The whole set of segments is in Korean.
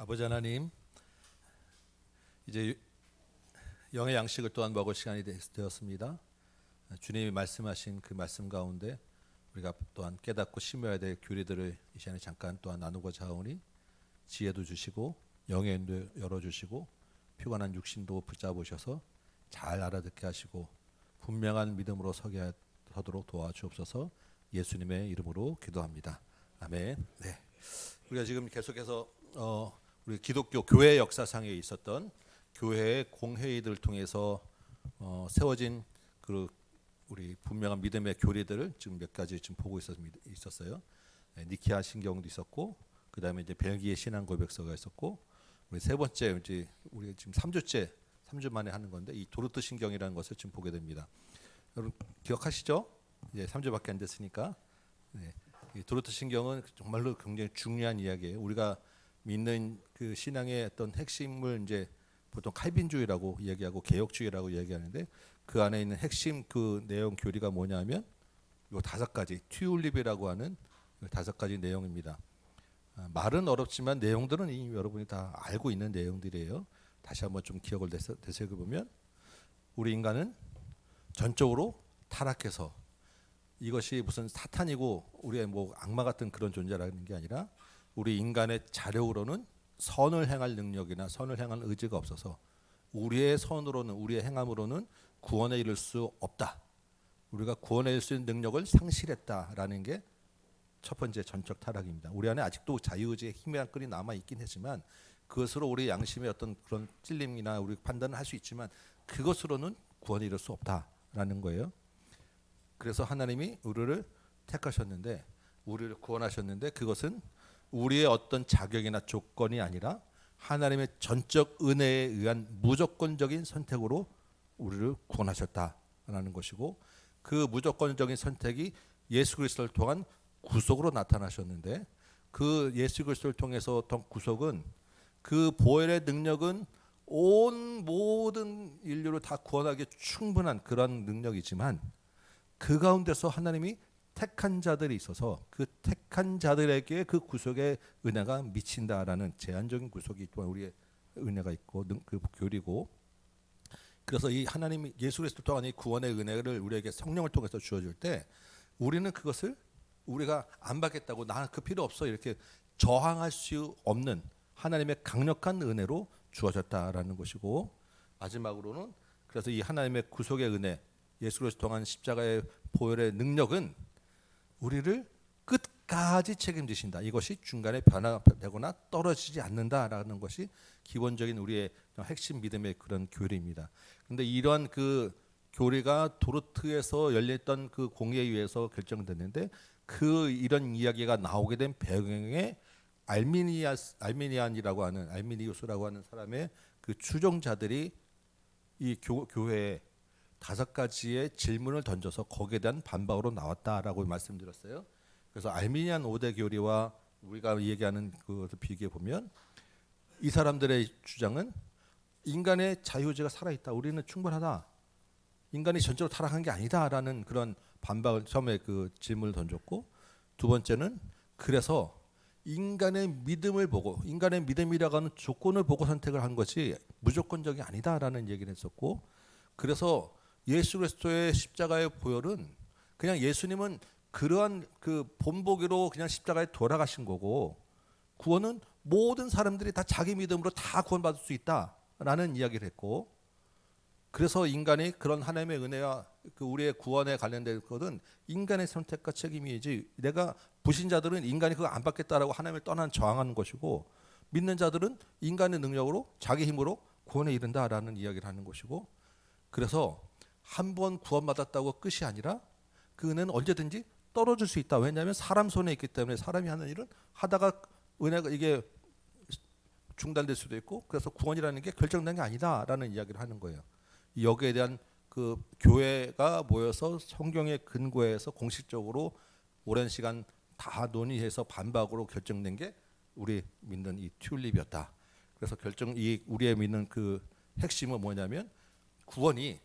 아버지 하나님, 이제 영의 양식을 또한 먹을 시간이 되었습니다. 주님이 말씀하신 그 말씀 가운데 우리가 또한 깨닫고 심어야 될 교리들을 이 시간에 잠깐 또한 나누고자 하오니 지혜도 주시고 영의 눈도 열어주시고 피곤한 육신도 붙잡으셔서 잘 알아듣게 하시고 분명한 믿음으로 서도록 도와주옵소서. 예수님의 이름으로 기도합니다. 아멘. 네. 우리가 지금 계속해서 우리 기독교 교회 역사상에 있었던 교회의 공회의들을 통해서 세워진 그 우리 분명한 믿음의 교리들을 지금 몇 가지 지금 보고 있었어요. 니케아 신경도 있었고, 그 다음에 이제 벨기에 신앙 고백서가 있었고, 우리 세 번째 이제 우리 지금 3주 만에 하는 건데 이 도르트 신경이라는 것을 지금 보게 됩니다. 여러분 기억하시죠? 이제 3주밖에 안 됐으니까. 네. 이 도르트 신경은 정말로 굉장히 중요한 이야기예요. 우리가 믿는 그 신앙의 어떤 핵심을 이제 보통 칼빈주의라고 이야기하고 개혁주의라고 이야기하는데 그 안에 있는 핵심 그 내용 교리가 뭐냐면 이 5가지 튜울립이라고 하는 5가지 내용입니다. 말은 어렵지만 내용들은 이미 여러분이 다 알고 있는 내용들이에요. 다시 한번 좀 기억을 되새겨 보면 우리 인간은 전적으로 타락해서 이것이 무슨 사탄이고 우리의 뭐 악마 같은 그런 존재라는 게 아니라 우리 인간의 자력으로는 선을 행할 능력이나 선을 행할 의지가 없어서 우리의 선으로는 우리의 행함으로는 구원에 이를 수 없다. 우리가 구원에 이를 수 있는 능력을 상실했다라는 게 첫 번째 전적 타락입니다. 우리 안에 아직도 자유의지의 희미한 끈이 남아 있긴 하지만 그것으로 우리 양심의 어떤 그런 찔림이나 우리 판단을 할 수 있지만 그것으로는 구원에 이를 수 없다라는 거예요. 그래서 하나님이 우리를 택하셨는데 우리를 구원하셨는데 그것은 우리의 어떤 자격이나 조건이 아니라 하나님의 전적 은혜에 의한 무조건적인 선택으로 우리를 구원하셨다라는 것이고 그 무조건적인 선택이 예수 그리스도를 통한 구속으로 나타나셨는데 그 예수 그리스도를 통해서 어떤 구속은 그 보혈의 능력은 온 모든 인류를 다 구원하기에 충분한 그런 능력이지만 그 가운데서 하나님이 택한 자들이 있어서 그 택한 자들에게 그 구속의 은혜가 미친다라는 제한적인 구속이 또한 우리의 은혜가 있고 그 교리고 그래서 이 하나님이 예수 그리스도 통한 이 구원의 은혜를 우리에게 성령을 통해서 주어줄 때 우리는 그것을 우리가 안 받겠다고 나 그 필요 없어 이렇게 저항할 수 없는 하나님의 강력한 은혜로 주어졌다라는 것이고 마지막으로는 그래서 이 하나님의 구속의 은혜 예수 그리스도 통한 십자가의 보혈의 능력은 우리를 끝까지 책임지신다. 이것이 중간에 변화되거나 떨어지지 않는다라는 것이 기본적인 우리의 핵심 믿음의 그런 교리입니다. 그런데 이러한 그 교리가 도르트에서 열렸던 그 공회에 의해서 결정됐는데 그 이런 이야기가 나오게 된 배경에 알미니안이라고 하는 알미니우스라고 하는 사람의 그 추종자들이 이 교회에 5가지의 질문을 던져서 거기에 대한 반박으로 나왔다라고 말씀드렸어요. 그래서 알미니안 5대 교리와 우리가 얘기하는 그것을 비교해 보면 이 사람들의 주장은 인간의 자유의지가 살아있다. 우리는 충분하다. 인간이 전적으로 타락한 게 아니다라는 그런 반박을 처음에 그 질문을 던졌고 두 번째는 그래서 인간의 믿음을 보고 인간의 믿음이라고 하는 조건을 보고 선택을 한 것이 무조건적이 아니다라는 얘기를 했었고 그래서 예수 그리스도의 십자가의 보혈은 그냥 예수님은 그러한 그 본보기로 그냥 십자가에 돌아가신 거고 구원은 모든 사람들이 다 자기 믿음으로 다 구원받을 수 있다라는 이야기를 했고 그래서 인간이 그런 하나님의 은혜와 그 우리의 구원에 관련된 것은 인간의 선택과 책임이지 내가 불신자들은 인간이 그거 안 받겠다라고 하나님을 떠난 저항하는 것이고 믿는 자들은 인간의 능력으로 자기 힘으로 구원에 이른다라는 이야기를 하는 것이고 그래서 한 번 구원받았다고 끝이 아니라 그 은혜는 언제든지 떨어질 수 있다. 왜냐하면 사람 손에 있기 때문에 사람이 하는 일은 하다가 은혜가 이게 중단될 수도 있고 그래서 구원이라는 게 결정된 게 아니다라는 이야기를 하는 거예요. 여기에 대한 그 교회가 모여서 성경의 근거에서 공식적으로 오랜 시간 다 논의해서 반박으로 결정된 게 우리 믿는 이 튤립이었다. 그래서 이 우리의 믿는 그 핵심은 뭐냐면 구원이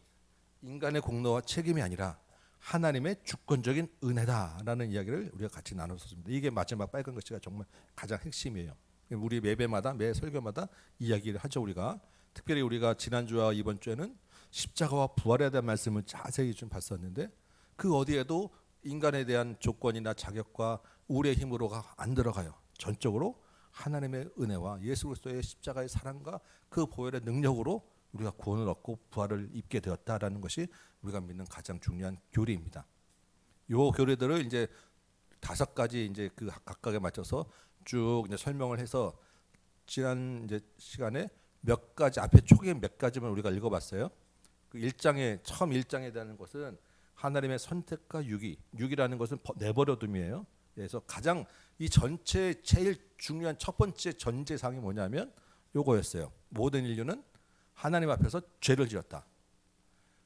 인간의 공로와 책임이 아니라 하나님의 주권적인 은혜다라는 이야기를 우리가 같이 나눴었습니다. 이게 마지막 빨간 글씨가 정말 가장 핵심이에요. 우리 매배마다 매 설교마다 이야기를 하죠. 우리가 특별히 우리가 지난주와 이번 주에는 십자가와 부활에 대한 말씀을 자세히 좀 봤었는데 그 어디에도 인간에 대한 조건이나 자격과 우리의 힘으로가 안 들어가요. 전적으로 하나님의 은혜와 예수 그리스도의 십자가의 사랑과 그 보혈의 능력으로 우리가 구원을 얻고 부활을 입게 되었다라는 것이 우리가 믿는 가장 중요한 교리입니다. 요 교리들을 이제 5가지 이제 그 각각에 맞춰서 쭉 이제 설명을 해서 지난 이제 시간에 몇 가지 앞에 초기에 몇 가지만 우리가 읽어봤어요. 그 1장에 처음 1장에 대한 것은 하나님의 선택과 유기라는 것은 내버려둠이에요. 그래서 가장 이 전체 제일 중요한 첫 번째 전제상이 뭐냐면 요거였어요. 모든 인류는 하나님 앞에서 죄를 지었다.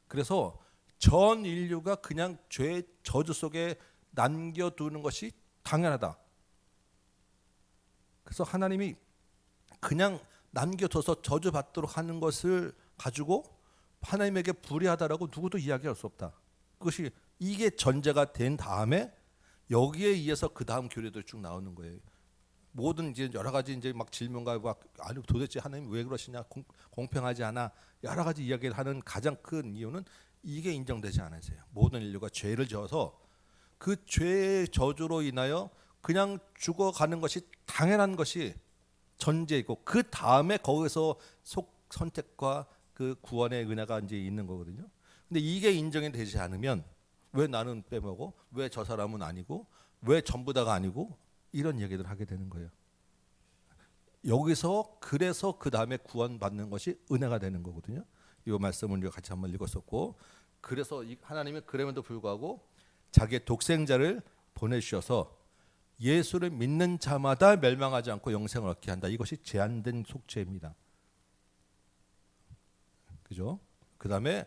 그래서 전 인류가 그냥 죄의 저주 속에 남겨두는 것이 당연하다. 그래서 하나님이 그냥 남겨둬서 저주받도록 하는 것을 가지고 하나님에게 불의하다라고 누구도 이야기할 수 없다. 그것이 이게 전제가 된 다음에 여기에 의해서 그 다음 교리도 쭉 나오는 거예요. 모든 이제 여러 가지 이제 막 질문과 막 아니 도대체 하나님 왜 그러시냐 공평하지 않아 여러 가지 이야기를 하는 가장 큰 이유는 이게 인정되지 않아서요. 모든 인류가 죄를 지어서 그 죄의 저주로 인하여 그냥 죽어가는 것이 당연한 것이 전제이고 그 다음에 거기서 선택과 그 구원의 은혜가 이제 있는 거거든요. 근데 이게 인정이 되지 않으면 왜 나는 빼먹어? 왜 저 사람은 아니고? 왜 전부 다가 아니고? 이런 얘기들 하게 되는 거예요. 여기서 그래서 그 다음에 구원받는 것이 은혜가 되는 거거든요. 이 말씀을 우리가 같이 한번 읽었었고 그래서 하나님은 그럼에도 불구하고 자기의 독생자를 보내주셔서 예수를 믿는 자마다 멸망하지 않고 영생을 얻게 한다. 이것이 제한된 속죄입니다. 그죠? 그 다음에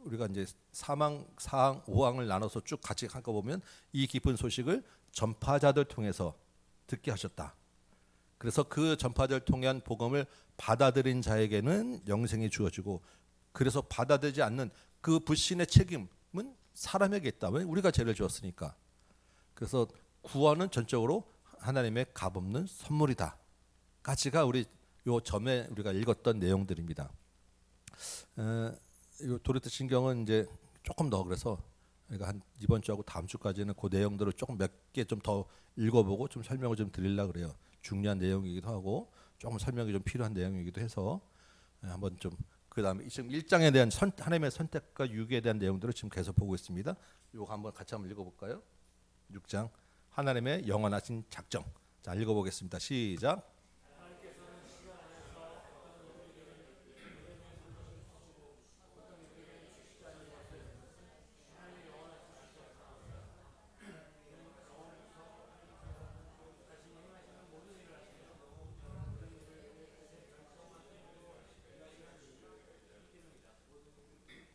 우리가 이제 사망, 사항, 오항을 나눠서 쭉 같이 한꺼보면 이 기쁜 소식을 전파자들 통해서 듣게 하셨다. 그래서 그 전파자를 통한 복음을 받아들인 자에게는 영생이 주어지고 그래서 받아들이지 않는 그 불신의 책임은 사람에게 있다. 왜? 우리가 죄를 지었으니까. 그래서 구원은 전적으로 하나님의 값없는 선물이다. 까지가 우리 요 점에 우리가 읽었던 내용들입니다. 이 도리트 신경은 이제 조금 더 그래서 그러니까 한 이번 주하고 다음 주까지는 그 내용들을 조금 몇 개 좀 더 읽어보고 좀 설명을 좀 드리려고 그래요. 중요한 내용이기도 하고 조금 설명이 좀 필요한 내용이기도 해서 한번 좀 그다음에 지금 1장에 대한 하나님의 선택과 유기에 대한 내용들을 지금 계속 보고 있습니다. 이거 한번 같이 한번 읽어볼까요? 6장 하나님의 영원하신 작정. 자 읽어보겠습니다. 시작.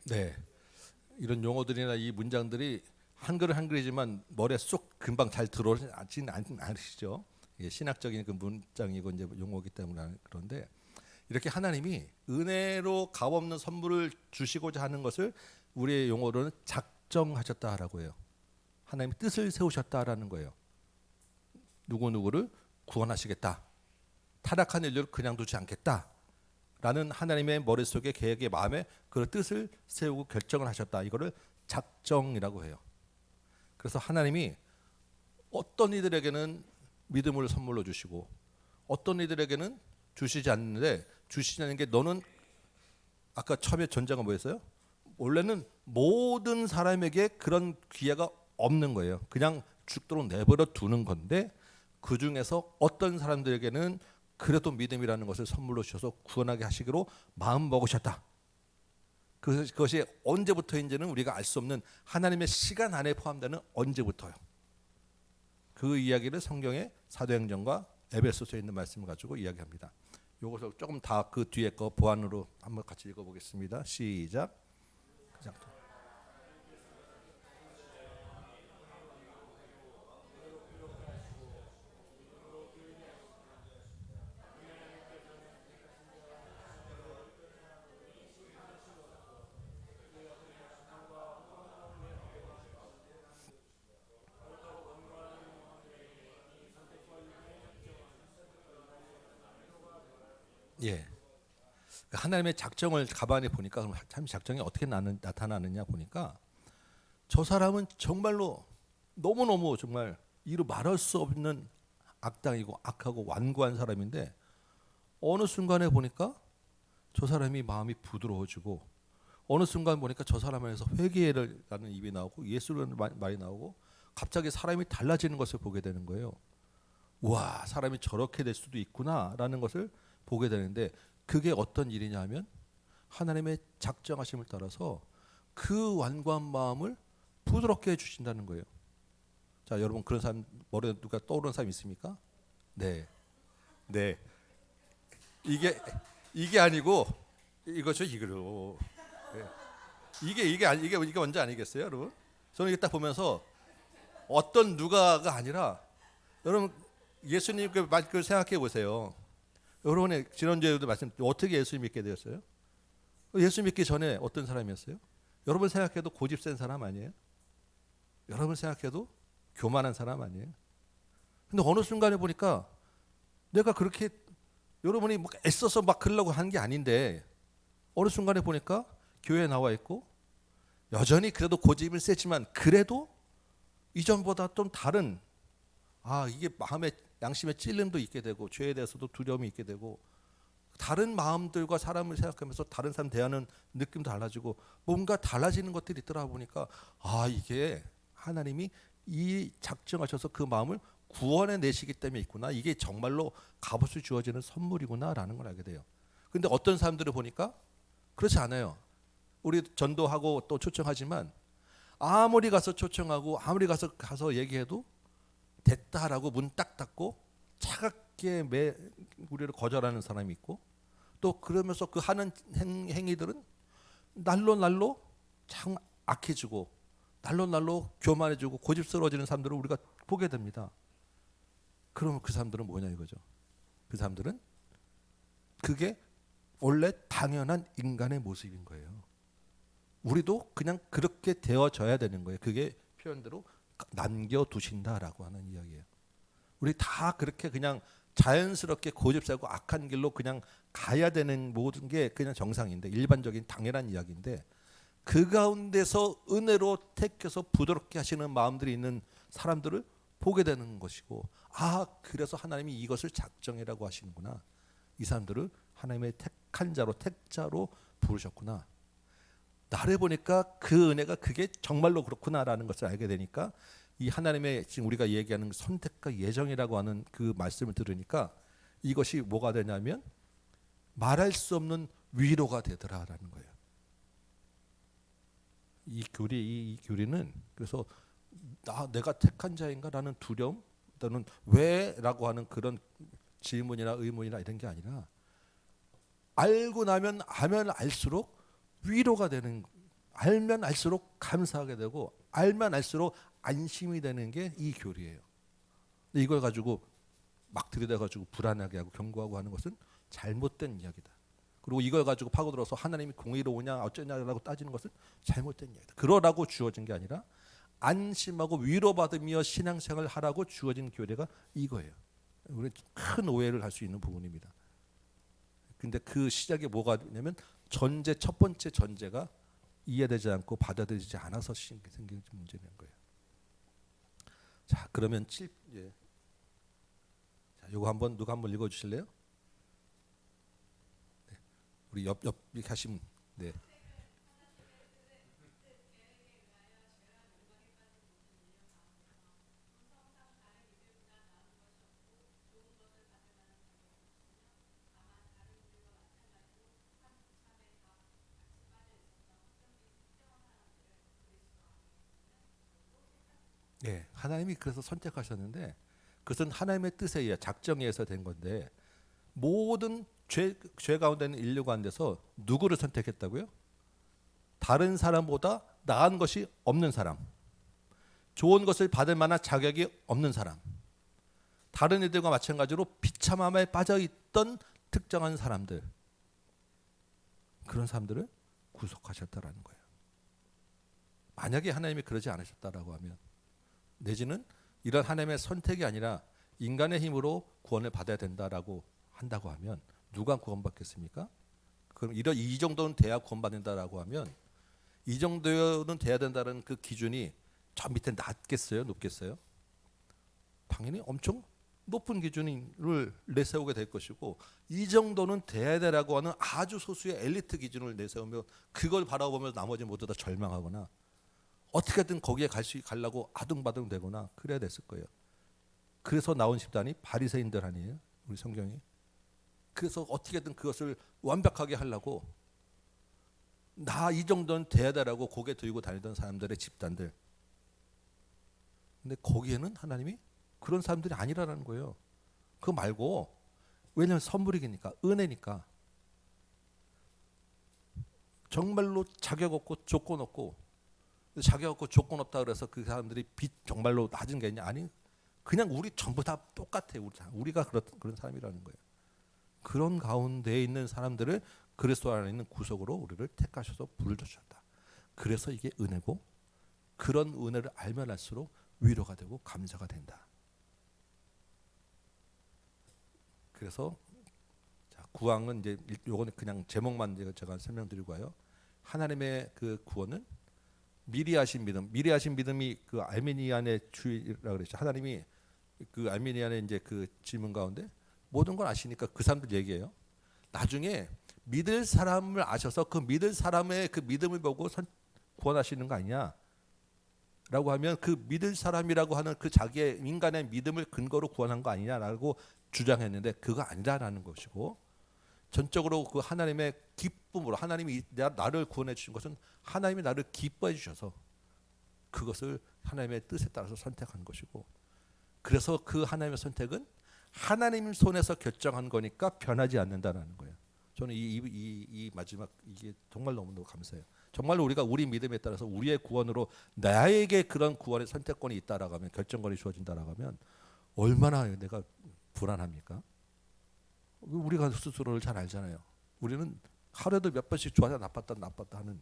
네, 이런 용어들이나 이 문장들이 한글은 한글이지만 머리에 쏙 금방 잘 들어오진 않으시죠? 예, 신학적인 그 문장이고 이제 용어이기 때문에 그런데 이렇게 하나님이 은혜로 값없는 선물을 주시고자 하는 것을 우리의 용어로는 작정하셨다라고 해요. 하나님이 뜻을 세우셨다라는 거예요. 누구누구를 구원하시겠다. 타락한 인류를 그냥 두지 않겠다. 라는 하나님의 머릿속에 계획의 마음에 그 뜻을 세우고 결정을 하셨다. 이거를 작정이라고 해요. 그래서 하나님이 어떤 이들에게는 믿음을 선물로 주시고 어떤 이들에게는 주시지 않는데 주시지 않는 게 너는 아까 처음에 전제가 뭐였어요? 원래는 모든 사람에게 그런 기회가 없는 거예요. 그냥 죽도록 내버려 두는 건데 그 중에서 어떤 사람들에게는 그래도 믿음이라는 것을 선물로 주셔서 구원하게 하시기로 마음 먹으셨다. 그것이 언제부터인지는 우리가 알 수 없는 하나님의 시간 안에 포함되는 언제부터요. 그 이야기를 성경의 사도행전과 에베소서에 있는 말씀을 가지고 이야기합니다. 이것을 조금 다 그 뒤에 거 보완으로 한번 같이 읽어보겠습니다. 시작. 예. 하나님의 작정을 가만히 보니까 그럼 참 작정이 어떻게 나타나느냐 보니까 저 사람은 정말로 너무너무 정말 이루 말할 수 없는 악당이고 악하고 완고한 사람인데 어느 순간에 보니까 저 사람이 마음이 부드러워지고 어느 순간 보니까 저 사람에서 회개라는 입이 나오고 예수라는 말이 나오고 갑자기 사람이 달라지는 것을 보게 되는 거예요. 와, 사람이 저렇게 될 수도 있구나라는 것을 보게 되는데 그게 어떤 일이냐 하면 하나님의 작정하심을 따라서 그 완고한 마음을 부드럽게 해주신다는 거예요. 자, 여러분 그런 사람 머리에 누가 떠오르는 사람 있습니까? 네, 네. 이게 아니고 이거죠, 이거로. 네. 이게 뭔지 아니겠어요, 여러분? 저는 이게 딱 보면서 어떤 누가가 아니라 여러분 예수님 그 생각해 보세요. 여러분의 지난주에도 말씀 어떻게 예수 믿게 되었어요? 예수 믿기 전에 어떤 사람이었어요? 여러분 생각해도 고집 센 사람 아니에요? 여러분 생각해도 교만한 사람 아니에요? 근데 어느 순간에 보니까 내가 그렇게 여러분이 막 애써서 막 그러려고 하는 게 아닌데 어느 순간에 보니까 교회에 나와 있고 여전히 그래도 고집은 세지만 그래도 이전보다 좀 다른 이게 마음에 양심의 찔림도 있게 되고 죄에 대해서도 두려움이 있게 되고 다른 마음들과 사람을 생각하면서 다른 사람 대하는 느낌도 달라지고 뭔가 달라지는 것들이 있더라 보니까 이게 하나님이 이 작정하셔서 그 마음을 구원해 내시기 때문에 있구나. 이게 정말로 값없이 주어지는 선물이구나라는 걸 알게 돼요. 근데 어떤 사람들을 보니까 그렇지 않아요. 우리 전도하고 또 초청하지만 아무리 가서 초청하고 아무리 가서 얘기해도 됐다라고 문 딱 닫고 차갑게 우리를 거절하는 사람이 있고 또 그러면서 그 하는 행위들은 날로 참 악해지고 날로 교만해지고 고집스러워지는 사람들을 우리가 보게 됩니다. 그러면 그 사람들은 뭐냐 이거죠. 그 사람들은 그게 원래 당연한 인간의 모습인 거예요. 우리도 그냥 그렇게 되어져야 되는 거예요. 그게 표현대로 남겨두신다라고 하는 이야기예요. 우리 다 그렇게 그냥 자연스럽게 고집세고 악한 길로 그냥 가야 되는 모든 게 그냥 정상인데 일반적인 당연한 이야기인데 그 가운데서 은혜로 택해서 부드럽게 하시는 마음들이 있는 사람들을 보게 되는 것이고 그래서 하나님이 이것을 작정이라고 하시는구나. 이 사람들을 하나님의 택한 자로 택자로 부르셨구나. 나를 보니까 그 은혜가 그게 정말로 그렇구나라는 것을 알게 되니까 이 하나님의 지금 우리가 얘기하는 선택과 예정이라고 하는 그 말씀을 들으니까 이것이 뭐가 되냐면 말할 수 없는 위로가 되더라라는 거예요. 이 교리는 그래서 내가 택한 자인가라는 두려움 또는 왜라고 하는 그런 질문이나 의문이나 이런 게 아니라 알고 나면 알수록 위로가 되는, 알면 알수록 감사하게 되고 알면 알수록 안심이 되는 게 이 교리예요. 근데 이걸 가지고 막 들이대가지고 불안하게 하고 경고하고 하는 것은 잘못된 이야기다. 그리고 이걸 가지고 파고들어서 하나님이 공의로우냐 어쩌냐라고 따지는 것은 잘못된 이야기다. 그러라고 주어진 게 아니라 안심하고 위로받으며 신앙생활을 하라고 주어진 교리가 이거예요. 우리 큰 오해를 할 수 있는 부분입니다. 근데 그 시작이 뭐가 되냐면 첫 번째 전제가 이해되지 않고 받아들이지 않아서 생긴 문제인 거예요. 자, 그러면 자, 요거 누가 한번 읽어 주실래요? 네. 우리 옆 이렇게 하시면 네. 네, 하나님이 그래서 선택하셨는데 그것은 하나님의 뜻에 의해 작정에 의해서 된 건데 모든 죄 가운데 있는 인류 가운데서 누구를 선택했다고요? 다른 사람보다 나은 것이 없는 사람, 좋은 것을 받을 만한 자격이 없는 사람, 다른 이들과 마찬가지로 비참함에 빠져있던 특정한 사람들, 그런 사람들을 구속하셨다라는 거예요. 만약에 하나님이 그러지 않으셨다라고 하면 내지는 이런 하나님의 선택이 아니라 인간의 힘으로 구원을 받아야 된다라고 한다고 하면 누가 구원받겠습니까? 그럼 이 정도는 돼야 구원받는다라고 하면 이 정도는 돼야 된다는 그 기준이 저 밑에 낮겠어요? 높겠어요? 당연히 엄청 높은 기준을 내세우게 될 것이고 이 정도는 돼야 되라고 하는 아주 소수의 엘리트 기준을 내세우며 그걸 바라보면서 나머지 모두 다 절망하거나 어떻게든 거기에 가려고 아둥바둥 되거나 그래야 됐을 거예요. 그래서 나온 집단이 바리새인들 아니에요? 우리 성경이. 그래서 어떻게든 그것을 완벽하게 하려고 나 이 정도는 돼야 되라고 고개 들고 다니던 사람들의 집단들. 근데 거기에는 하나님이 그런 사람들이 아니라는 거예요. 그거 말고 왜냐하면 선물이니까 은혜니까 정말로 자격 없고 조건 없고 자격 없고 조건 없다 그래서 그 사람들이 빚 정말로 낮은 게 있냐? 아니 그냥 우리 전부 다 똑같아. 우리가 그런 사람이라는 거예요. 그런 가운데 있는 사람들을 그리스도 안에 있는 구속으로 우리를 택하셔서 부를 주셨다. 그래서 이게 은혜고 그런 은혜를 알면 알수록 위로가 되고 감사가 된다. 그래서 자, 구항은 이제 요거는 그냥 제목만 제가 설명드리고 가요. 하나님의 그 구원은 미리 하신 믿음, 미리 하신 믿음이 그 알미니안의 주의라 그랬죠. 하나님이 그 알미니안의 이제 그 질문 가운데 모든 걸 아시니까 그 사람들 얘기해요. 나중에 믿을 사람을 아셔서 그 믿을 사람의 그 믿음을 보고 구원하시는 거 아니냐? 라고 하면 그 믿을 사람이라고 하는 그 자기의 인간의 믿음을 근거로 구원한 거 아니냐라고 주장했는데 그거 아니다라는 것이고 전적으로 그 하나님의 기쁨으로 하나님이 나를 구원해 주신 것은 하나님이 나를 기뻐해 주셔서 그것을 하나님의 뜻에 따라서 선택한 것이고 그래서 그 하나님의 선택은 하나님 손에서 결정한 거니까 변하지 않는다라는 거예요. 저는 이 마지막 이게 정말 너무너무 감사해요. 정말로 우리가 우리 믿음에 따라서 우리의 구원으로 나에게 그런 구원의 선택권이 있다라고 하면 결정권이 주어진다라고 하면 얼마나 내가 불안합니까? 우리가 스스로를 잘 알잖아요. 우리는 하루에도 몇 번씩 좋았다 나빴다 하는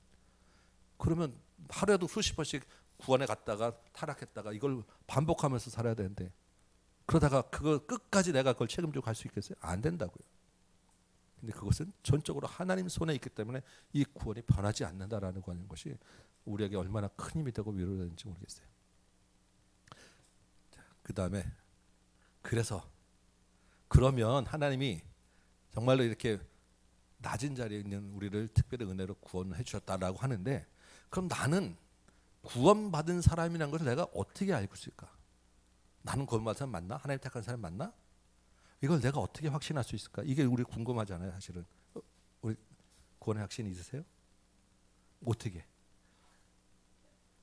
그러면 하루에도 수십 번씩 구원에 갔다가 타락했다가 이걸 반복하면서 살아야 되는데 그러다가 그거 끝까지 내가 그걸 책임지고 갈 수 있겠어요? 안 된다고요. 근데 그것은 전적으로 하나님 손에 있기 때문에 이 구원이 변하지 않는다라는 것이 우리에게 얼마나 큰 힘이 되고 위로가 되는지 모르겠어요. 그 다음에 그래서 그러면 하나님이 정말로 이렇게 낮은 자리에 있는 우리를 특별히 은혜로 구원해 주셨다라고 하는데 그럼 나는 구원받은 사람이라는 것을 내가 어떻게 알고 있을까? 나는 구원받은 사람 맞나? 하나님 택한 사람 맞나? 이걸 내가 어떻게 확신할 수 있을까? 이게 우리 궁금하잖아요, 사실은. 우리 구원의 확신이 있으세요? 어떻게?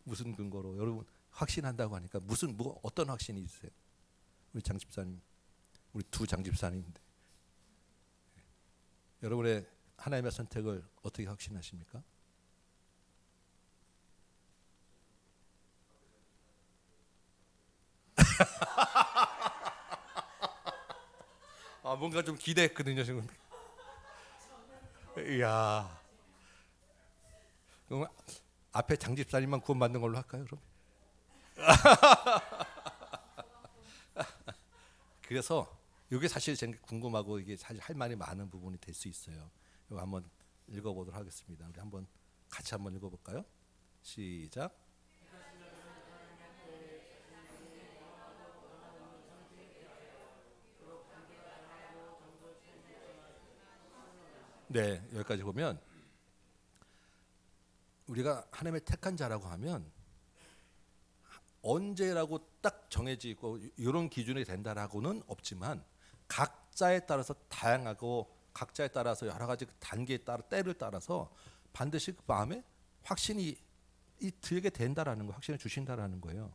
무슨 근거로? 여러분 확신한다고 하니까 어떤 확신이 있으세요? 우리 장 집사님, 우리 두 장 집사님인데 여러분의 하나님의 선택을 어떻게 확신하십니까? 뭔가 좀 기대했거든요 지금. 이야. 그럼 앞에 장 집사님만 구원받는 걸로 할까요, 그럼? 그래서 이게 사실 제가 궁금하고 이게 사실 할 말이 많은 부분이 될 수 있어요. 이거 한번 읽어보도록 하겠습니다. 우리 한번 같이 한번 읽어볼까요? 시작. 네, 여기까지 보면 우리가 하나님의 택한 자라고 하면 언제라고 딱 정해지고 이런 기준이 된다라고는 없지만 각자에 따라서 다양하고 각자에 따라서 여러 가지 단계에 따라 때를 따라서 반드시 그 마음에 확신이 들게 된다라는 거, 확신을 주신다라는 거예요.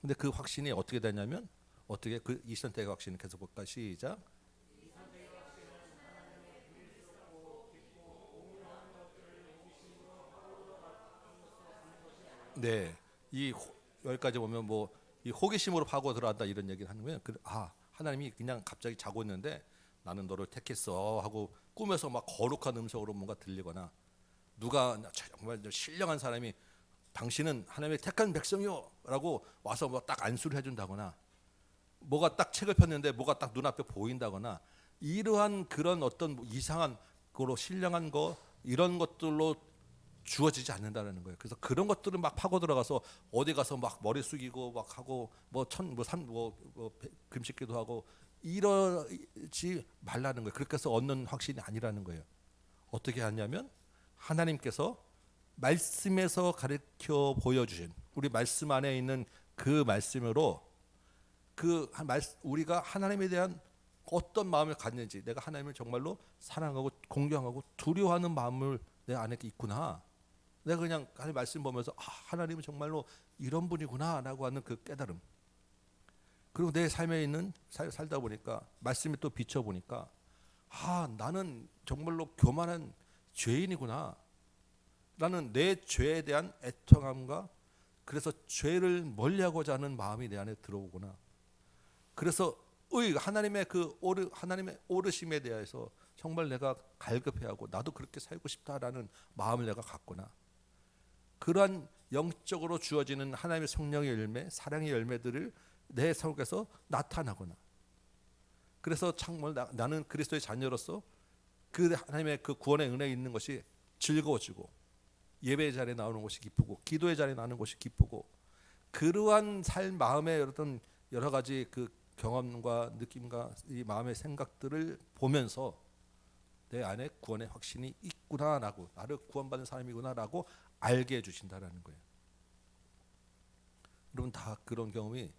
근데 그 확신이 어떻게 되냐면 어떻게 그 이 선택의 확신을 계속 볼까? 시작. 네, 여기까지 보면 뭐 이 호기심으로 파고 들어간다 이런 얘기를 하는 거예요. 하나님이 그냥 갑자기 자고 있는데 나는 너를 택했어 하고 꿈에서 막 거룩한 음성으로 뭔가 들리거나 누가 정말 신령한 사람이 당신은 하나님의 택한 백성이요라고 와서 뭐 딱 안수를 해준다거나 뭐가 딱 책을 폈는데 뭐가 딱 눈앞에 보인다거나 이러한 그런 어떤 이상한 거로 신령한 거 이런 것들로 주어지지 않는다는 거예요. 그래서 그런 것들을 막 파고 들어가서 어디 가서 막 머리 숙이고 막 하고 뭐 금식기도 하고 이러지 말라는 거예요. 그렇게 해서 얻는 확신이 아니라는 거예요. 어떻게 하냐면 하나님께서 말씀에서 가르쳐 보여주신 우리 말씀 안에 있는 그 말씀으로 우리가 하나님에 대한 어떤 마음을 갖는지, 내가 하나님을 정말로 사랑하고 공경하고 두려워하는 마음을 내 안에 있구나. 내가 그냥 하나님 말씀 보면서 하나님은 정말로 이런 분이구나라고 하는 그 깨달음. 그리고 내 삶에 있는 살다 보니까 말씀에 또 비춰 보니까 나는 정말로 교만한 죄인이구나. 나는 내 죄에 대한 애통함과 그래서 죄를 멀리하고자 하는 마음이 내 안에 들어오구나. 그래서 하나님의 하나님의 오르심에 대해서 정말 내가 갈급해하고 나도 그렇게 살고 싶다라는 마음을 내가 갖구나. 그러한 영적으로 주어지는 하나님의 성령의 열매, 사랑의 열매들을 내 속에서 나타나구나. 그래서 정말 나는 그리스도의 자녀로서 그 하나님의 그 구원의 은혜에 있는 것이 즐거워지고 예배의 자리에 나오는 것이 기쁘고 기도의 자리에 나오는 것이 기쁘고 그러한 삶 마음의 어떤 여러 가지 그 경험과 느낌과 이 마음의 생각들을 보면서 내 안에 구원의 확신이 있구나라고 나를 구원받은 사람이구나라고 알게 해주신다라는 거예요. 여러분 다 그런 경험이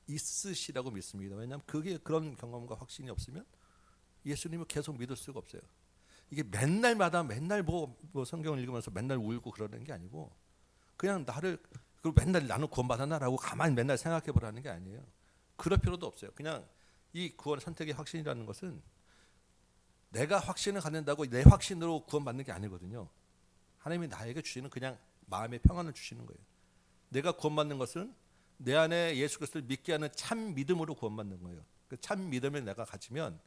있으시라고 믿습니다. 왜냐하면 그게 그런 경험과 확신이 없으면 예수님을 계속 믿을 수가 없어요. 이게 맨날 뭐 성경을 읽으면서 맨날 울고 그러는 게 아니고 그냥 그리고 맨날 나는 구원받았나라고 가만히 맨날 생각해 보라는 게 아니에요. 그럴 필요도 없어요. 그냥 이 구원 선택의 확신이라는 것은 내가 확신을 갖는다고 내 확신으로 구원받는 게 아니거든요. 하나님이 나에게 주시는 그냥 마음의 평안을 주시는 거예요. 내가 구원받는 것은 내 안에 예수 그리스도를 믿게 하는 참 믿음으로 구원받는 거예요. 그 참 믿음을 내가 가지면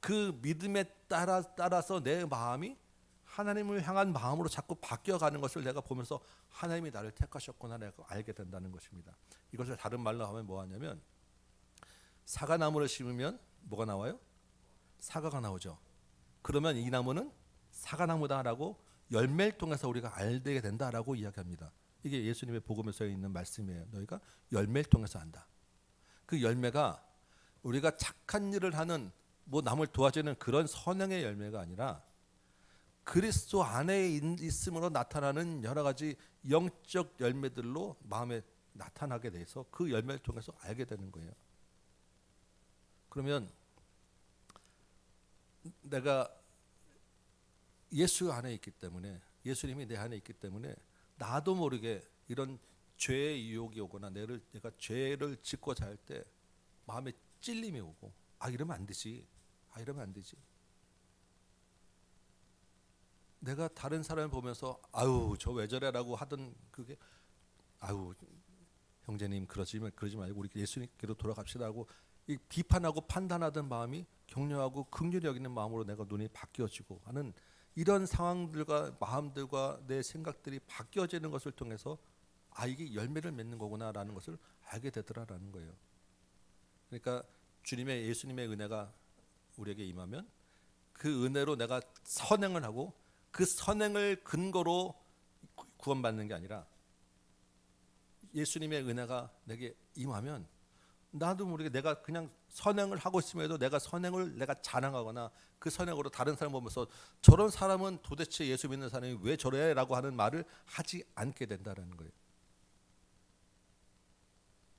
그 믿음에 따라서 내 마음이 하나님을 향한 마음으로 자꾸 바뀌어가는 것을 내가 보면서 하나님이 나를 택하셨구나 내가 알게 된다는 것입니다. 이것을 다른 말로 하면 뭐하냐면 사과나무를 심으면 뭐가 나와요? 사과가 나오죠. 그러면 이 나무는 사과나무다라고 열매를 통해서 우리가 알게 된다라고 이야기합니다. 이게 예수님의 복음에서 있는 말씀이에요. 너희가 열매를 통해서 안다. 그 열매가 우리가 착한 일을 하는 뭐 남을 도와주는 그런 선행의 열매가 아니라 그리스도 안에 있음으로 나타나는 여러 가지 영적 열매들로 마음에 나타나게 돼서 그 열매를 통해서 알게 되는 거예요. 그러면 내가 예수 안에 있기 때문에 예수님이 내 안에 있기 때문에 나도 모르게 이런 죄의 유혹이 오거나 내가 죄를 짓고자 할 때 마음에 찔림이 오고 이러면 안 되지. 이러면 안 되지. 내가 다른 사람을 보면서 저 왜 저래라고 하던 그게 형제님 그러지 말고 우리 예수님께로 돌아갑시다고 이 비판하고 판단하던 마음이 격려하고 긍휼히 여기는 마음으로 내가 눈이 바뀌어지고 하는 이런 상황들과 마음들과 내 생각들이 바뀌어지는 것을 통해서 이게 열매를 맺는 거구나라는 것을 알게 되더라라는 거예요. 그러니까 예수님의 은혜가 우리에게 임하면 그 은혜로 내가 선행을 하고 그 선행을 근거로 구원받는 게 아니라 예수님의 은혜가 내게 임하면 나도 모르게 내가 그냥 선행을 하고 있음에도 내가 선행을 내가 자랑하거나 그 선행으로 다른 사람 보면서 저런 사람은 도대체 예수 믿는 사람이 왜 저래라고 하는 말을 하지 않게 된다는 거예요.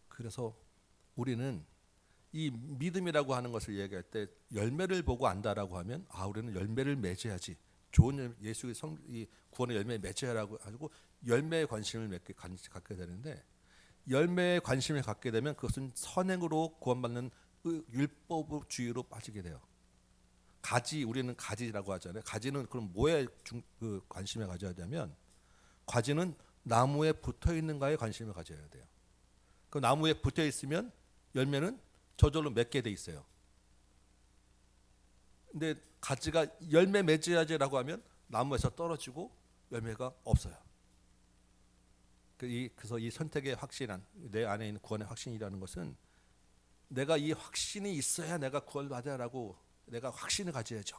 그래서 우리는 이 믿음이라고 하는 것을 얘기할 때 열매를 보고 안다라고 하면 우리는 열매를 맺어야지 좋은 예수의 이 구원의 열매를 맺어야라고 하고 열매에 관심을 갖게 되는데 열매에 관심을 갖게 되면 그것은 선행으로 구원받는 율법주의로 빠지게 돼요. 우리는 가지라고 하잖아요. 가지는 그럼 뭐에 관심을 가져야 되냐면 가지는 나무에 붙어 있는가에 관심을 가져야 돼요. 그 나무에 붙어 있으면 열매는 저절로 맺게 돼 있어요. 근데 가지가 열매 맺어야지라고 하면 나무에서 떨어지고 열매가 없어요. 그래서 이 선택의 확신한 내 안에 있는 구원의 확신이라는 것은 내가 이 확신이 있어야 내가 구원받아라고 내가 확신을 가져야지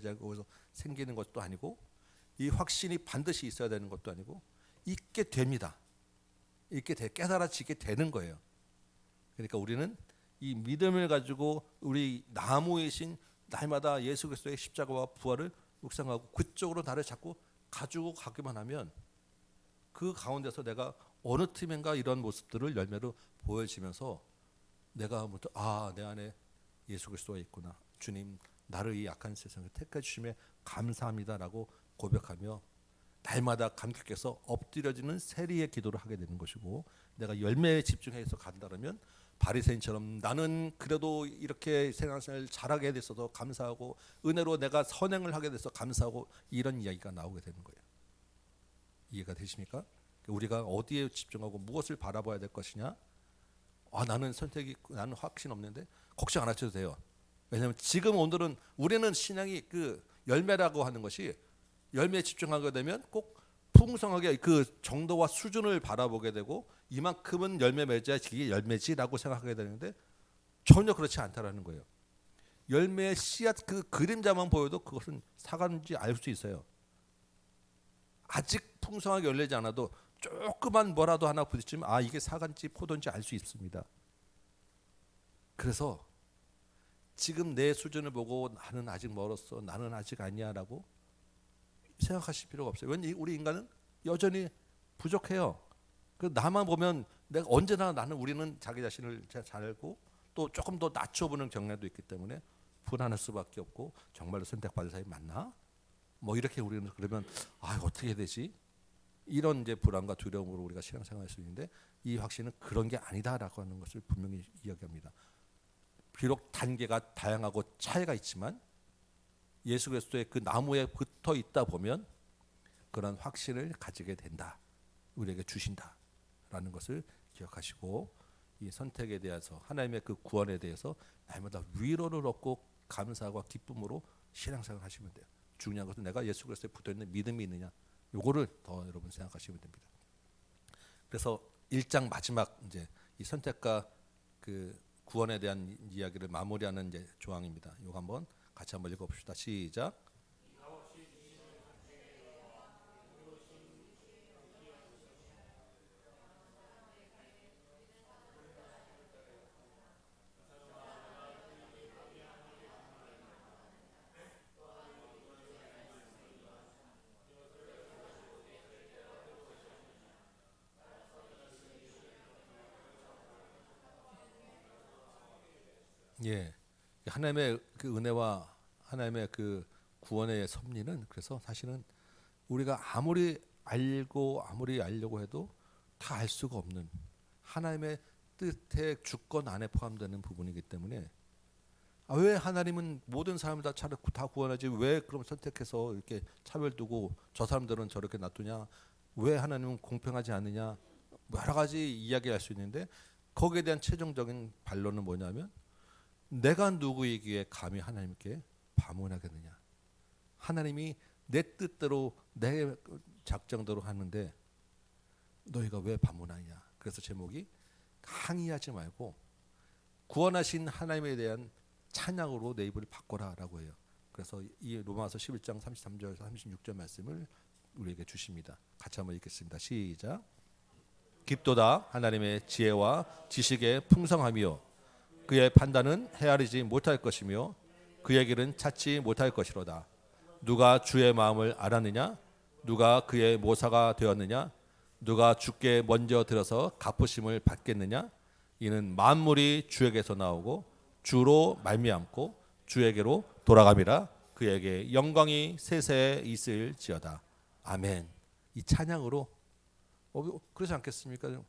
하고 그래서 생기는 것도 아니고 이 확신이 반드시 있어야 되는 것도 아니고 있게 됩니다. 깨달아지게 되는 거예요. 그러니까 우리는 이 믿음을 가지고 우리 나무이신 날마다 예수 그리스도의 십자가와 부활을 묵상하고 그쪽으로 나를 자꾸 가지고 가기만 하면 그 가운데서 내가 어느 틈인가 이런 모습들을 열매로 보여지면서 내가 내 안에 예수 그리스도가 있구나. 주님 나를 이 약한 세상에 택해 주심에 감사합니다라고 고백하며 날마다 감격해서 엎드려지는 세리의 기도를 하게 되는 것이고 내가 열매에 집중해서 간다면 바리새인처럼 나는 그래도 이렇게 세상을 잘하게 됐어서 감사하고 은혜로 내가 선행을 하게 돼서 감사하고 이런 이야기가 나오게 되는 거예요. 이해가 되십니까? 우리가 어디에 집중하고 무엇을 바라봐야 될 것이냐? 나는 확신 없는데 걱정 안 하셔도 돼요. 왜냐하면 지금 오늘은 우리는 신앙이 그 열매라고 하는 것이 열매에 집중하게 되면 꼭 풍성하게 그 정도와 수준을 바라보게 되고 이만큼은 열매 맺어야 이게 열매지라고 생각하게 되는데 전혀 그렇지 않다라는 거예요. 열매의 씨앗 그 그림자만 보여도 그것은 사과인지 알 수 있어요. 아직 풍성하게 열리지 않아도 조그만 뭐라도 하나 부딪히면 이게 사과인지 포도인지 알 수 있습니다. 그래서 지금 내 수준을 보고 나는 아직 멀었어, 나는 아직 아니야라고 생각하실 필요가 없어요. 왜냐하면 우리 인간은 여전히 부족해요. 그 나만 보면 내가 언제나 우리는 자기 자신을 잘 알고 또 조금 더 낮춰보는 경향도 있기 때문에 불안할 수밖에 없고 정말로 선택받을 사람이 맞나? 뭐 이렇게 우리는 그러면 어떻게 해야 되지? 이런 이제 불안과 두려움으로 우리가 신앙생활할 수 있는데 이 확신은 그런 게 아니다라고 하는 것을 분명히 이야기합니다. 비록 단계가 다양하고 차이가 있지만 예수 그리스도의 그 나무에 붙어 있다 보면 그런 확신을 가지게 된다. 우리에게 주신다라는 것을 기억하시고 이 선택에 대해서 하나님의 그 구원에 대해서 날마다 위로를 얻고 감사와 기쁨으로 신앙생활 하시면 돼요. 중요한 것은 내가 예수 그리스도에 붙어 있는 믿음이 있느냐. 요거를 더 여러분 생각하시면 됩니다. 그래서 1장 마지막 이제 이 선택과 그 구원에 대한 이야기를 마무리하는 이제 조항입니다. 이거 한번 같이 한번 읽어봅시다. 시작. 예, 하나님의 그 은혜와 하나님의 그 구원의 섭리는 그래서 사실은 우리가 아무리 알고 아무리 알려고 해도 다 알 수가 없는 하나님의 뜻의 주권 안에 포함되는 부분이기 때문에 왜 하나님은 모든 사람을 다 구원하지 왜 그럼 선택해서 이렇게 차별 두고 저 사람들은 저렇게 놔두냐? 왜 하나님은 공평하지 않느냐? 여러 가지 이야기할 수 있는데 거기에 대한 최종적인 반론은 뭐냐면 내가 누구이기에 감히 하나님께 반문하겠느냐? 하나님이 내 뜻대로 내 작정대로 하는데 너희가 왜 반문하냐? 그래서 제목이 항의하지 말고 구원하신 하나님에 대한 찬양으로 내 입을 바꿔라라고 해요. 그래서 이 로마서 11장 33절에서 36절 말씀을 우리에게 주십니다. 같이 한번 읽겠습니다. 시작. 깊도다 하나님의 지혜와 지식의 풍성함이요 그의 판단은 헤아리지 못할 것이며 그의 길은 찾지 못할 것이로다. 누가 주의 마음을 알았느냐? 누가 그의 모사가 되었느냐? 누가 주께 먼저 들어서 갚으심을 받겠느냐? 이는 만물이 주에게서 나오고 주로 말미암고 주에게로 돌아감이라. 그에게 영광이 세세에 있을지어다. 아멘. 이 찬양으로 그러지 않겠습니까?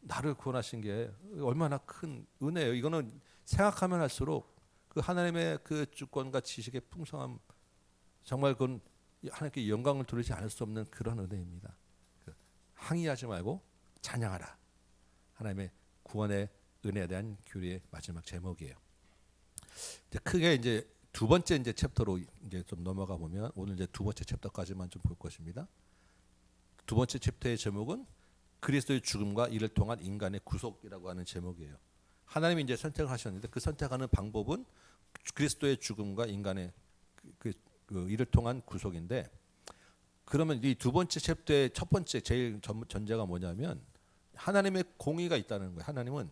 나를 구원하신 게 얼마나 큰 은혜예요. 이거는 생각하면 할수록 그 하나님의 그 주권과 지식의 풍성함 정말 그건 하나님께 영광을 돌리지 않을 수 없는 그런 은혜입니다. 항의하지 말고 찬양하라. 하나님의 구원의 은혜에 대한 교리의 마지막 제목이에요. 크게 이제 두 번째 이제 챕터로 이제 좀 넘어가 보면 오늘 이제 두 번째 챕터까지만 좀 볼 것입니다. 두 번째 챕터의 제목은 그리스도의 죽음과 이를 통한 인간의 구속이라고 하는 제목이에요. 하나님이 이제 선택을 하셨는데 그 선택하는 방법은 그리스도의 죽음과 인간의 그 이를 통한 구속인데, 그러면 이 두 번째 챕터의 첫 번째 제일 전제가 뭐냐면 하나님의 공의가 있다는 거예요. 하나님은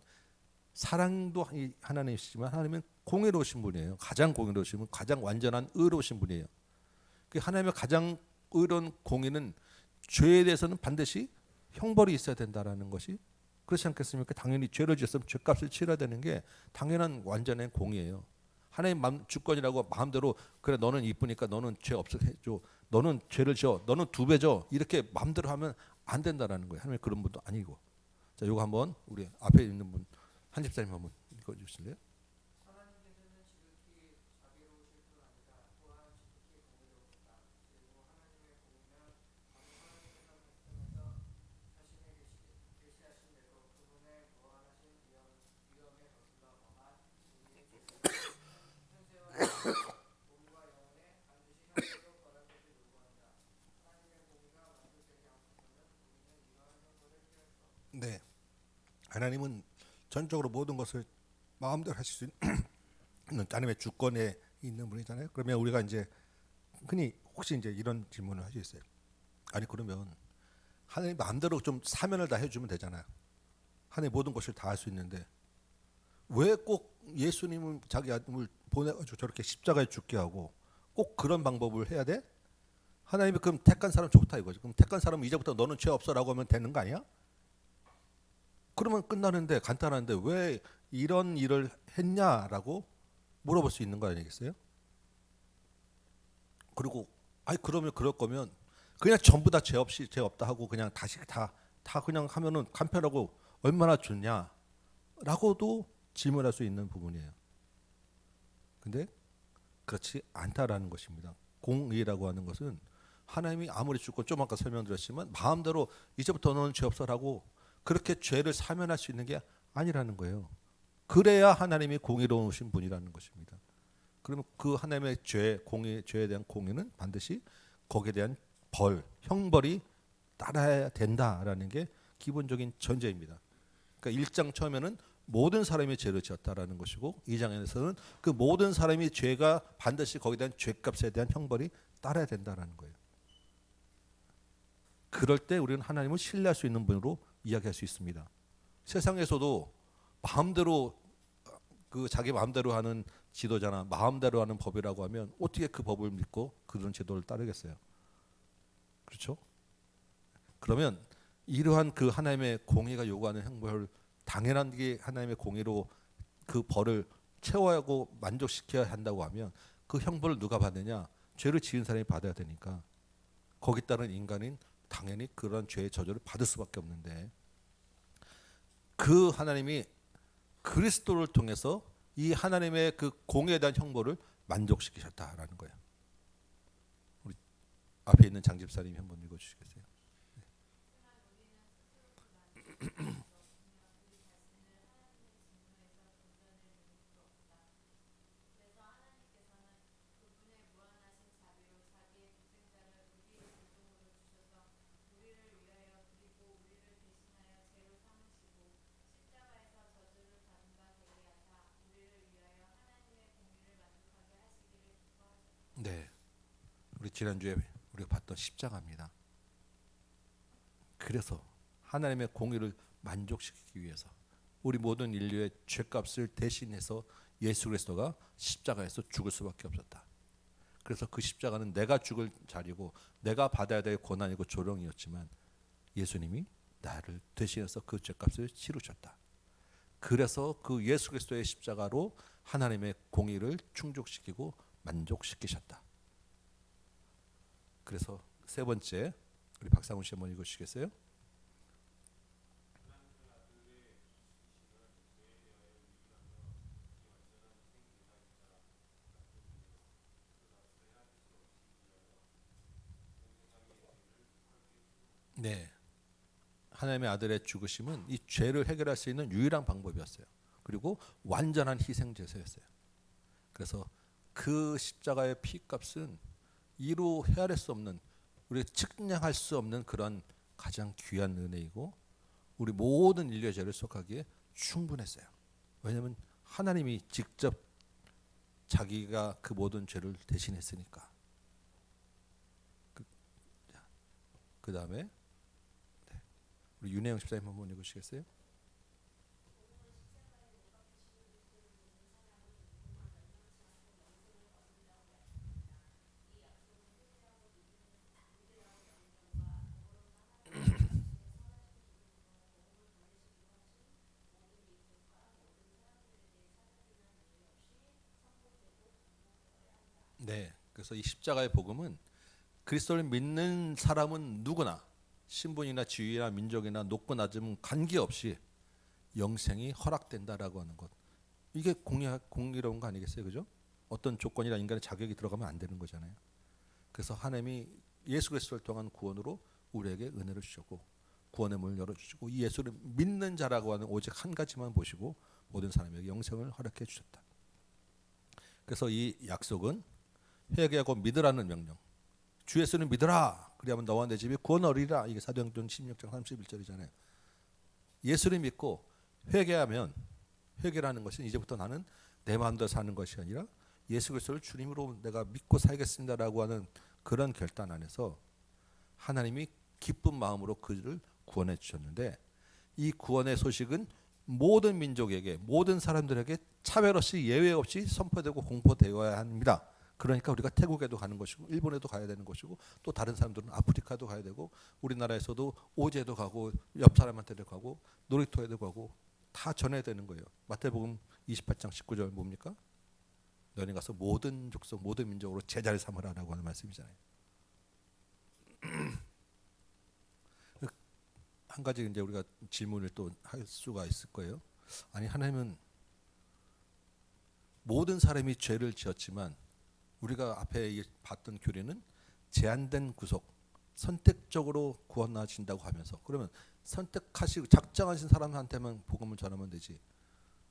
사랑도 하나님이시지만 하나님은 공의로우신 분이에요. 가장 공의로우신 분, 가장 완전한 의로우신 분이에요. 그 하나님의 가장 의로운 공의는 죄에 대해서는 반드시 형벌이 있어야 된다라는 것이, 그렇지 않겠습니까? 당연히 죄를 지었으면 죄값을 치러야 되는 게 당연한 완전한 공의예요. 하나님 주권이라고 마음대로 그래 너는 이쁘니까 너는 죄 없게 해줘, 너는 죄를 지어, 너는 2배 줘, 이렇게 마음대로 하면 안 된다라는 거예요. 하나님 그런 분도 아니고. 자, 요거 한번 우리 앞에 있는 분 한 집사님 한번 읽어주실래요? 네, 하나님은 전적으로 모든 것을 마음대로 하실 수 있는 하나님의 주권에 있는 분이잖아요. 그러면 우리가 이제 흔히 혹시 이제 이런 질문을 할 수 있어요. 아니 그러면 하나님 마음대로 좀 사면을 다 해주면 되잖아요. 하나님 모든 것을 다 할 수 있는데 왜 꼭 예수님을 자기 아들을 보내가지고 저렇게 십자가에 죽게 하고 꼭 그런 방법을 해야 돼? 하나님이 그럼 택한 사람 좋다 이거지. 그럼 택한 사람은 이제부터 너는 죄 없어라고 하면 되는 거 아니야? 그러면 끝나는데 간단한데 왜 이런 일을 했냐라고 물어볼 수 있는 거 아니겠어요? 그리고 아니 그러면 그럴 거면 그냥 전부 다 죄 없이 죄 없다 하고 그냥 다시 다 그냥 하면은 간편하고 얼마나 좋냐라고도 질문할 수 있는 부분이에요. 근데 그렇지 않다라는 것입니다. 공의라고 하는 것은 하나님이 아무리 주권 좀 아까 설명드렸지만 마음대로 이제부터 너는 죄 없어라고 그렇게 죄를 사면할 수 있는 게 아니라는 거예요. 그래야 하나님이 공의로우신 분이라는 것입니다. 그러면 그 하나님의 죄에 대한 공의는 반드시 거기에 대한 형벌이 따라야 된다라는 게 기본적인 전제입니다. 그러니까 1장 처음에는 모든 사람이 죄를 지었다라는 것이고 2장에서는 그 모든 사람이 죄가 반드시 거기에 대한 죄값에 대한 형벌이 따라야 된다라는 거예요. 그럴 때 우리는 하나님을 신뢰할 수 있는 분으로 이야기할 수 있습니다. 세상에서도 마음대로 자기 마음대로 하는 지도자나 마음대로 하는 법이라고 하면 어떻게 그 법을 믿고 그런 제도를 따르겠어요? 그렇죠? 그러면 이러한 그 하나님의 공의가 요구하는 형벌을 당연한 게 하나님의 공의로 그 벌을 채워하고 만족시켜야 한다고 하면 그 형벌을 누가 받느냐? 죄를 지은 사람이 받아야 되니까 거기 따른 인간인 당연히 그런 죄의 저주를 받을 수밖에 없는데 그 하나님이 그리스도를 통해서 이 하나님의 그 공의에 대한 형벌을 만족시키셨다라는 거예요. 우리 앞에 있는 장 집사님이 한번 읽어주시겠어요? 네, 우리 지난주에 우리가 봤던 십자가입니다. 그래서 하나님의 공의를 만족시키기 위해서 우리 모든 인류의 죄값을 대신해서 예수 그리스도가 십자가에서 죽을 수밖에 없었다. 그래서 그 십자가는 내가 죽을 자리고 내가 받아야 될 고난이고 조롱이었지만 예수님이 나를 대신해서 그 죄값을 치르셨다. 그래서 그 예수 그리스도의 십자가로 하나님의 공의를 충족시키고 만족시키셨다. 그래서 세 번째 우리 박상훈 씨 한번 읽어주시겠어요? 네, 하나님의 아들의 죽으심은 이 죄를 해결할 수 있는 유일한 방법이었어요. 그리고 완전한 희생 제사였어요. 그래서 그 십자가의 피값은 이루 헤아릴 수 없는, 우리가 측량할 수 없는 그런 가장 귀한 은혜이고 우리 모든 인류의 죄를 속하기에 충분했어요. 왜냐하면 하나님이 직접 자기가 그 모든 죄를 대신했으니까. 그 다음에 우리 윤혜영 집사님 한번 읽으시겠어요? 네, 그래서 이 십자가의 복음은 그리스도를 믿는 사람은 누구나 신분이나 지위나 민족이나 높고 낮음 관계없이 영생이 허락된다라고 하는 것. 이게 공의로운 거 아니겠어요, 그죠? 어떤 조건이나 인간의 자격이 들어가면 안 되는 거잖아요. 그래서 하나님이 예수 그리스도를 통한 구원으로 우리에게 은혜를 주셨고 구원의 문을 열어주시고 이 예수를 믿는 자라고 하는 오직 한 가지만 보시고 모든 사람에게 영생을 허락해 주셨다. 그래서 이 약속은 회개하고 믿으라는 명령. 주 예수를 믿으라. 그리하면 너와 내 집이 구원 얻으리라. 이게 사도행전 16장 31절이잖아요. 예수를 믿고 회개하면 회개라는 것은 이제부터 나는 내 마음대로 사는 것이 아니라 예수 그리스도를 주님으로 내가 믿고 살겠습니다라고 하는 그런 결단 안에서 하나님이 기쁜 마음으로 그를 구원해 주셨는데 이 구원의 소식은 모든 민족에게 모든 사람들에게 차별 없이 예외 없이 선포되고 공포되어야 합니다. 그러니까 우리가 태국에도 가는 것이고 일본에도 가야 되는 것이고 또 다른 사람들은 아프리카도 가야 되고 우리나라에서도 오제도 가고 옆 사람한테도 가고 놀이터에도 가고 다 전해야 되는 거예요. 마태복음 28장 19절 뭡니까? 너희 가서 모든 족속 모든 민족으로 제자를 삼으라라고 하는 말씀이잖아요. 한 가지 이제 우리가 질문을 또 할 수가 있을 거예요. 아니 하나님은 모든 사람이 죄를 지었지만 우리가 앞에 봤던 교리는 제한된 구속, 선택적으로 구원하신다고 하면서 그러면 선택하시고 작정하신 사람한테만 복음을 전하면 되지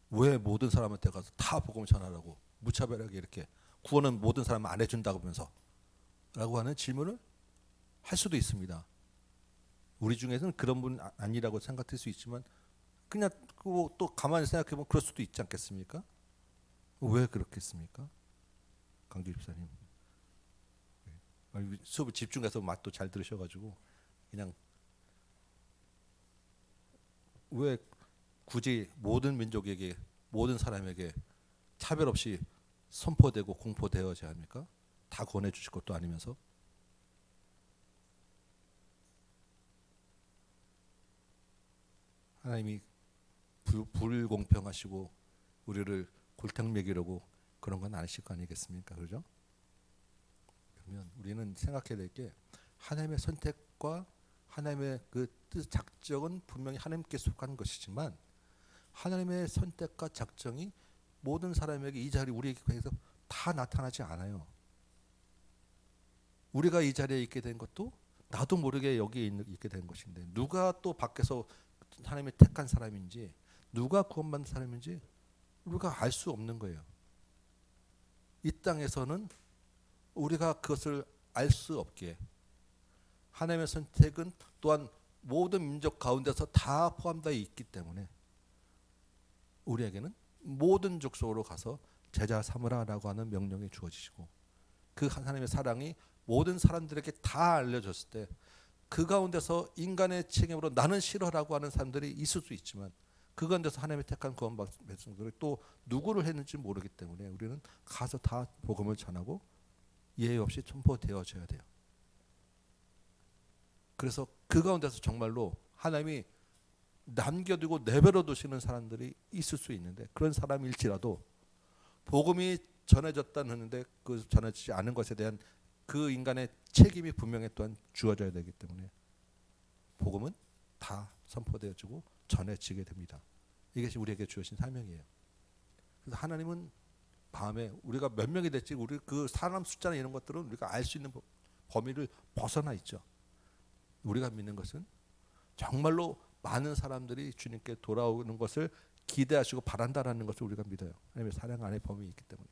왜 모든 사람한테 가서 다 복음을 전하라고 무차별하게 이렇게 구원은 모든 사람 안 해준다고 하면서 라고 하는 질문을 할 수도 있습니다. 우리 중에서는 그런 분 아니라고 생각할 수 있지만 그냥 또 가만히 생각해보면 그럴 수도 있지 않겠습니까? 왜 그렇겠습니까? 강주 집사님 수업을 집중해서 맛도 잘 들으셔가지고 그냥 왜 굳이 모든 민족에게 모든 사람에게 차별 없이 선포되고 공포되어져야 합니까? 다 권해 주실 것도 아니면서 하나님이 불공평하시고 우리를 골탕 먹이려고 그런 건 아니실 거 아니겠습니까? 그렇죠? 그러면 우리는 생각해야 될 게 하나님의 선택과 하나님의 그 뜻 작정은 분명히 하나님께 속한 것이지만 하나님의 선택과 작정이 모든 사람에게 이 자리 우리에게서 다 나타나지 않아요. 우리가 이 자리에 있게 된 것도 나도 모르게 여기에 있게 된 것인데 누가 또 밖에서 하나님의 택한 사람인지 누가 구원받은 사람인지 우리가 알 수 없는 거예요. 이 땅에서는 우리가 그것을 알 수 없기에 하나님의 선택은 또한 모든 민족 가운데서 다 포함되어 있기 때문에 우리에게는 모든 족속으로 가서 제자 삼으라라고 하는 명령이 주어지시고 그 하나님의 사랑이 모든 사람들에게 다 알려졌을 때 그 가운데서 인간의 책임으로 나는 싫어라고 하는 사람들이 있을 수 있지만 그 가운데서 하나님의 택한 구원받은 백성들이 또 누구를 했는지 모르기 때문에 우리는 가서 다 복음을 전하고 예외 없이 선포되어져야 돼요. 그래서 그 가운데서 정말로 하나님이 남겨두고 내버려 두시는 사람들이 있을 수 있는데 그런 사람일지라도 복음이 전해졌다는데 그 전해지지 않은 것에 대한 그 인간의 책임이 분명히 또한 주어져야 되기 때문에 복음은 다 선포되어지고 전해지게 됩니다. 이것이 우리에게 주어진 사명이에요. 그래서 하나님은 밤에 우리가 몇 명이 됐지 우리 그 사람 숫자나 이런 것들은 우리가 알 수 있는 범위를 벗어나 있죠. 우리가 믿는 것은 정말로 많은 사람들이 주님께 돌아오는 것을 기대하시고 바란다라는 것을 우리가 믿어요. 하나님의 사랑 안에 범위가 있기 때문에.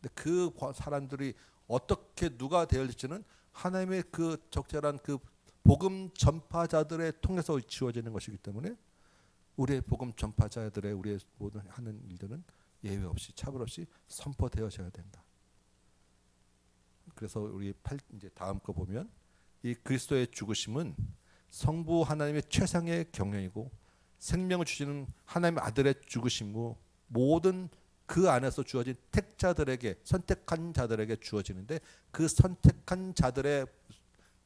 근데 그 사람들이 어떻게 누가 되어질지는 하나님의 그 적절한 그 복음 전파자들의 통해서 지어지는 것이기 때문에 우리의 복음 전파자들의 우리의 모든 하는 일들은 예외 없이 차별 없이 선포되어져야 된다. 그래서 우리 이제 다음 거 보면 이 그리스도의 죽으심은 성부 하나님의 최상의 경영이고 생명을 주시는 하나님의 아들의 죽으심이고 모든 그 안에서 주어진 택자들에게 선택한 자들에게 주어지는데 그 선택한 자들의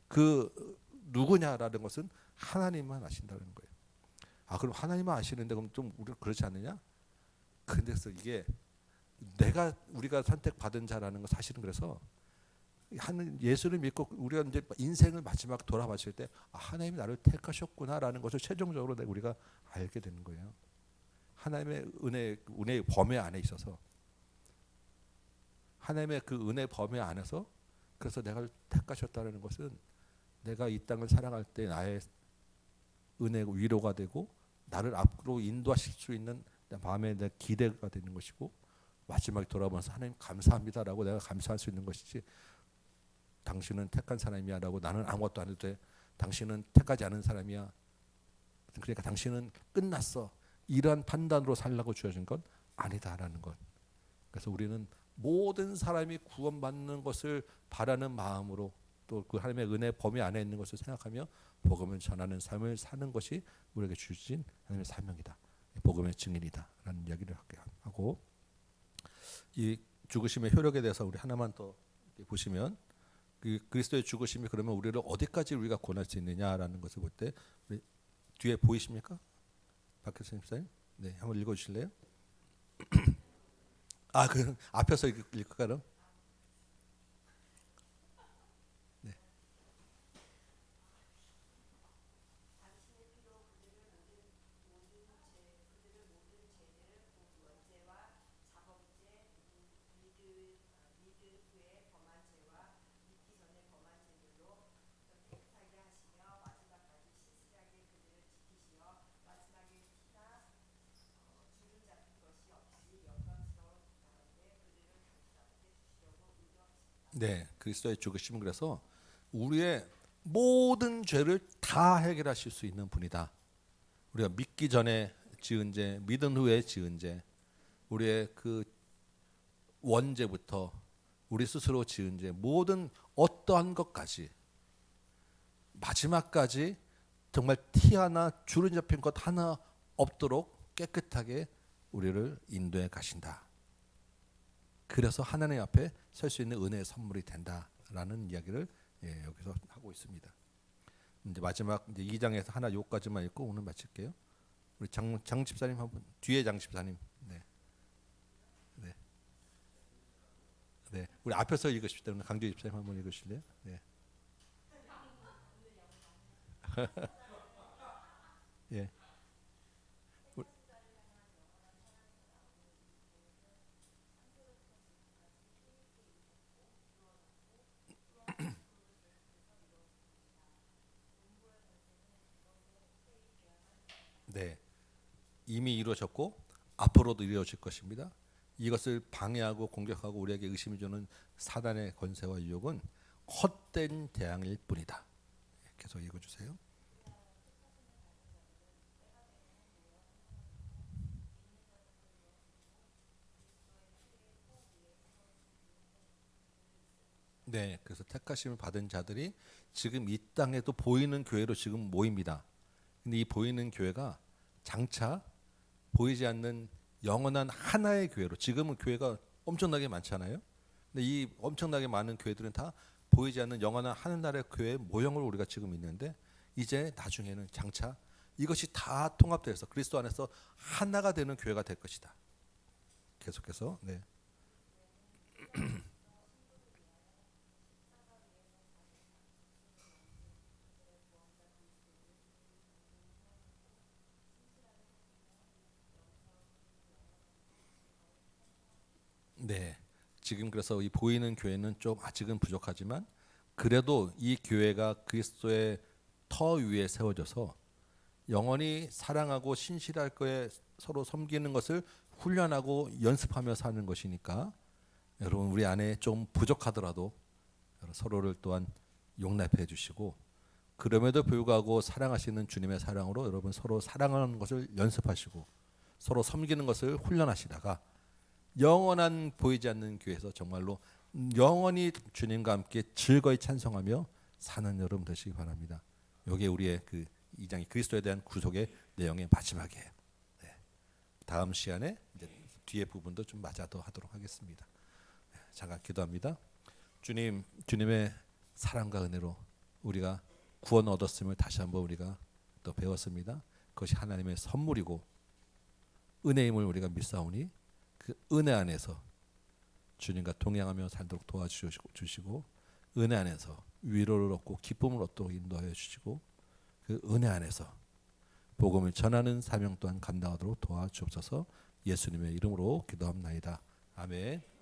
그 누구냐라는 것은 하나님만 아신다는 거예요. 아 그럼 하나님만 아시는데 그럼 좀 우리가 그렇지 않느냐? 근데서 이게 우리가 선택받은 자라는 건 사실은 그래서 하는 예수를 믿고 우리가 이제 인생을 마지막 돌아봤을 때 아, 하나님이 나를 택하셨구나라는 것을 최종적으로 우리가 알게 되는 거예요. 하나님의 은혜의 범위 안에 있어서 하나님의 그 은혜 범위 안에서 그래서 내가 택하셨다는 것은 내가 이 땅을 살아갈 때 나의 은혜 위로가 되고 나를 앞으로 인도하실 수 있는 내 마음의 내 기대가 되는 것이고 마지막에 돌아보면서 하나님 감사합니다라고 내가 감사할 수 있는 것이지 당신은 택한 사람이야 라고 나는 아무것도 안 해도 돼 당신은 택하지 않은 사람이야 그러니까 당신은 끝났어 이러한 판단으로 살라고 주어진 건 아니다라는 것. 그래서 우리는 모든 사람이 구원받는 것을 바라는 마음으로 또 그 하나님의 은혜 범위 안에 있는 것을 생각하며 복음을 전하는 삶을 사는 것이 우리에게 주신 하나님의 사명이다. 복음의 증인이다라는 이야기를 하고 이 죽으심의 효력에 대해서 우리 하나만 더 보시면 그 그리스도의 죽으심이 그러면 우리를 어디까지 우리가 권할 수 있느냐라는 것을 볼 때 뒤에 보이십니까? 박혜선 집사님, 네, 한번 읽어주실래요? 아, 그 앞에서 읽을까요? 네. 네, 그리스도의 죽으심은 그래서 우리의 모든 죄를 다 해결하실 수 있는 분이다. 우리가 믿기 전에 지은 죄, 믿은 후에 지은 죄, 우리의 그 원죄부터 우리 스스로 지은 죄, 모든 어떠한 것까지 마지막까지 정말 티 하나 주름 잡힌 것 하나 없도록 깨끗하게 우리를 인도해 가신다. 그래서 하나님 앞에 설 수 있는 은혜의 선물이 된다라는 이야기를 여기서 하고 있습니다. 이제 마지막 이제 2장에서 하나 요까지만 읽고 오늘 마칠게요. 우리 장 집사님 한번 뒤에 장 집사님. 네. 네. 네. 우리 앞에서 읽으실 때는 강조 집사님 한번 읽으실래요? 네. 예. 네. 이미 이루어졌고 앞으로도 이루어질 것입니다. 이것을 방해하고 공격하고 우리에게 의심을 주는 사단의 권세와 유혹은 헛된 대항일 뿐이다. 계속 읽어주세요. 네, 그래서 택하심을 받은 자들이 지금 이 땅에도 보이는 교회로 지금 모입니다. 근데 이 보이는 교회가 장차 보이지 않는 영원한 하나의 교회로 지금은 교회가 엄청나게 많잖아요. 근데 이 엄청나게 많은 교회들은 다 보이지 않는 영원한 하늘나라의 교회의 모형으로 우리가 지금 있는데 이제 나중에는 장차 이것이 다 통합돼서 그리스도 안에서 하나가 되는 교회가 될 것이다. 계속해서 네. 네. 지금 그래서 이 보이는 교회는 좀 아직은 부족하지만 그래도 이 교회가 그리스도의 터 위에 세워져서 영원히 사랑하고 신실할 거에 서로 섬기는 것을 훈련하고 연습하며 사는 것이니까 여러분 우리 안에 좀 부족하더라도 서로를 또한 용납해 주시고 그럼에도 불구하고 사랑하시는 주님의 사랑으로 여러분 서로 사랑하는 것을 연습하시고 서로 섬기는 것을 훈련하시다가 영원한 보이지 않는 교회에서 정말로 영원히 주님과 함께 즐거이 찬송하며 사는 여러분 되시기 바랍니다. 이게 우리의 그 2장이 그리스도에 대한 구속의 내용의 마지막이에요. 네. 다음 시간에 이제 뒤에 부분도 좀 맞아 더 하도록 하겠습니다. 네. 잠깐 기도합니다. 주님, 주님의 사랑과 은혜로 우리가 구원 얻었음을 다시 한번 우리가 또 배웠습니다. 그것이 하나님의 선물이고 은혜임을 우리가 믿사오니 그 은혜 안에서 주님과 동행하며 살도록 도와주시고 은혜 안에서 위로를 얻고 기쁨을 얻도록 인도하여 주시고 그 은혜 안에서 복음을 전하는 사명 또한 감당하도록 도와주옵소서. 예수님의 이름으로 기도합나이다. 아멘.